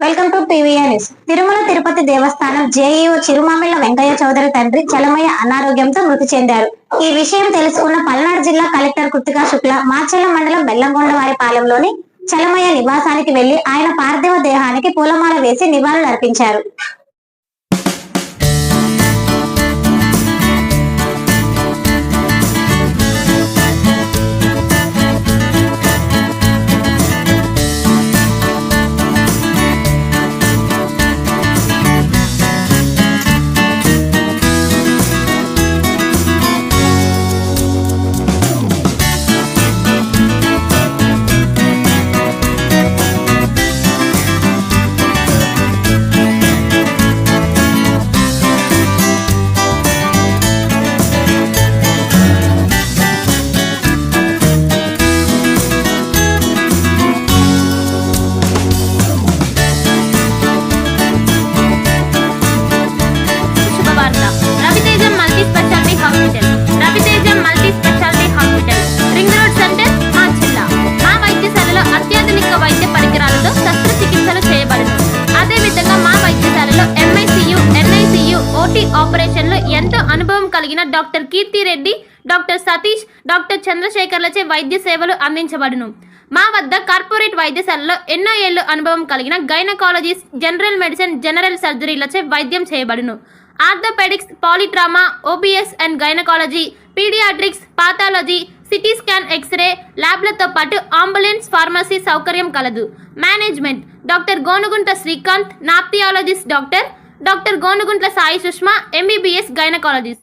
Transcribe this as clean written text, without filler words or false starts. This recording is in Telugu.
Welcome to PVR news. Tirumala Tirupati Devasthanam JEO Chirumamilla Venkaiah Chowdary తండ్రి చలమయ్య అనారోగ్యంతో మృతి చెందారు. ఈ విషయం తెలుసుకున్న పల్నాడు జిల్లా కలెక్టర్ కృతికా శుక్ల మాచెల్ల మండలం బెల్లంకొండవారిపాలెంలోని చలమయ్య నివాసానికి వెళ్లి ఆయన పార్థివ దేహానికి పూలమాల వేసి నివాళులు అర్పించారు. ఆపరేషన్లో ఎంతో అనుభవం కలిగిన డాక్టర్ కీర్తి రెడ్డి, డాక్టర్ సతీష్, డాక్టర్ చంద్రశేఖర్లచే వైద్య సేవలు అందించబడును. మా వద్ద కార్పొరేట్ వైద్యశాలలో ఎన్నో ఏళ్లు అనుభవం కలిగిన గైనకాలజిస్ట్, జనరల్ మెడిసిన్, జనరల్ సర్జరీలచే వైద్యం చేయబడును. Orthopaedics, polytrauma, OBS and gynaecology, paediatrics, pathology, CT scan, x ray ల్యాబ్లతో పాటు అంబులెన్స్, ఫార్మసీ సౌకర్యం కలదు. మేనేజ్మెంట్ డాక్టర్ గోనుగుంట శ్రీకాంత్, నాప్థియాలజిస్ట్ doctor Gonuguntla Sai Sushma, MBBS gynaecologist.